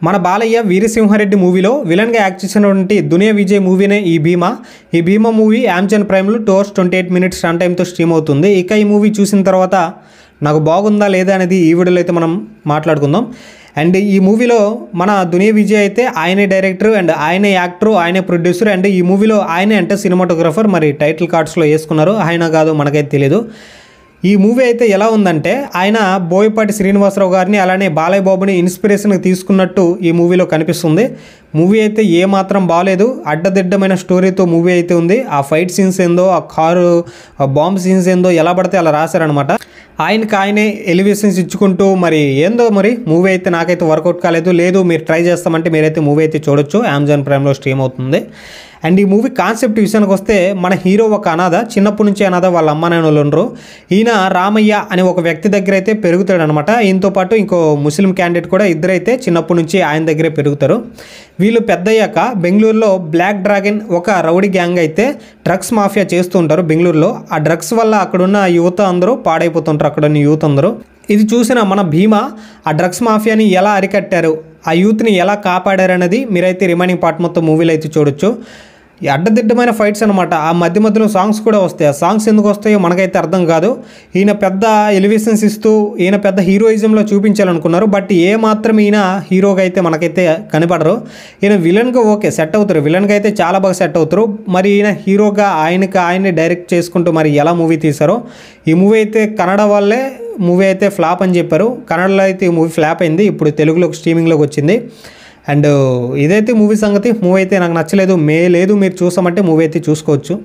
మన బాలయ్య వీరసింహారెడ్డి మూవీలో విలన్గా యాక్ట్ చేసినటువంటి దునియా విజయ్ మూవీనే ఈ భీమా మూవీ అమెజాన్ ప్రైమ్లో 2 hours 28 minutes రన్ టైంతో స్ట్రీమ్ అవుతుంది. ఇక ఈ మూవీ చూసిన తర్వాత నాకు బాగుందా లేదా అనేది ఈ వీడియోలో అయితే మనం మాట్లాడుకుందాం. అండ్ ఈ మూవీలో మన దునియా విజయ్ అయితే ఆయనే డైరెక్టర్ అండ్ ఆయనే యాక్టర్, ఆయనే ప్రొడ్యూసర్ అండ్ ఈ మూవీలో ఆయనే అంటే సినిమాటోగ్రఫర్. మరి టైటిల్ కార్డ్స్లో వేసుకున్నారు, ఆయన కాదు మనకైతే తెలియదు. ఈ మూవీ అయితే ఎలా ఉందంటే ఆయన బోయపాటి శ్రీనివాసరావు గారిని అలానే బాలయ్య బాబుని ఇన్స్పిరేషన్గా తీసుకున్నట్టు ఈ మూవీలో కనిపిస్తుంది. మూవీ అయితే ఏమాత్రం బాగాలేదు, అడ్డదిడ్డమైన స్టోరీతో మూవీ అయితే ఉంది. ఆ ఫైట్ సీన్స్ ఏందో, ఆ కారు బాంబ్ సీన్స్ ఏందో ఎలా పడితే అలా రాశారనమాట. ఆయనే ఎలివేషన్స్ ఇచ్చుకుంటూ మరి ఏందో మరి మూవీ అయితే నాకైతే వర్కౌట్ కాలేదు. లేదు మీరు ట్రై చేస్తామంటే మీరైతే మూవీ అయితే చూడొచ్చు, అమెజాన్ ప్రైమ్లో స్ట్రీమ్ అవుతుంది. అండ్ ఈ మూవీ కాన్సెప్ట్ విషయానికి వస్తే మన హీరో ఒక అనాథ, చిన్నప్పటి నుంచి అనాథ, వాళ్ళ అమ్మ నాన్న వాళ్ళు ఉండరు. ఈయన రామయ్య అనే ఒక వ్యక్తి దగ్గర అయితే పెరుగుతాడు అనమాట. ఈయనతో పాటు ఇంకో ముస్లిం క్యాండిడేట్ కూడా ఇద్దరైతే చిన్నప్పటి నుంచి ఆయన దగ్గరే పెరుగుతారు. వీళ్ళు పెద్దయ్యాక బెంగళూరులో బ్లాక్ డ్రాగన్ ఒక రౌడీ గ్యాంగ్ అయితే డ్రగ్స్ మాఫియా చేస్తూ ఉంటారు బెంగళూరులో. ఆ డ్రగ్స్ వల్ల అక్కడున్న యువత అందరూ పాడైపోతుంటారు, అక్కడున్న యూత్ అందరూ. ఇది చూసిన మన భీమా ఆ డ్రగ్స్ మాఫియాని ఎలా అరికట్టారు, ఆ యూత్ని ఎలా కాపాడారు అనేది మీరైతే రిమైనింగ్ పార్ట్ మొత్తం మూవీలో అయితే చూడొచ్చు. ఈ అడ్డదిడ్డమైన ఫైట్స్ అనమాట. ఆ మధ్యలో సాంగ్స్ కూడా వస్తాయి. ఆ సాంగ్స్ ఎందుకు వస్తాయో మనకైతే అర్థం కాదు. ఈయన పెద్ద ఎలివేషన్స్ ఇస్తూ ఈయన పెద్ద హీరోయిజంలో చూపించాలనుకున్నారు, బట్ ఏ మాత్రం ఈయన హీరోగా అయితే మనకైతే కనపడరు. ఈయన విలన్గా ఓకే సెట్ అవుతారు, విలన్గా అయితే చాలా బాగా సెట్ అవుతారు. మరి ఈయన హీరోగా ఆయన్ని డైరెక్ట్ చేసుకుంటూ మరి ఎలా మూవీ తీశారో. ఈ మూవీ అయితే కన్నడ వాళ్ళే మూవీ అయితే ఫ్లాప్ అని చెప్పారు. కన్నడలో అయితే ఈ మూవీ ఫ్లాప్ అయింది, ఇప్పుడు తెలుగులోకి స్ట్రీమింగ్లోకి వచ్చింది. అండ్ ఇదైతే మూవీ సంగతి. మూవీ అయితే నాకు నచ్చలేదు, లేదు మీరు చూసామంటే మూవీ అయితే చూసుకోవచ్చు.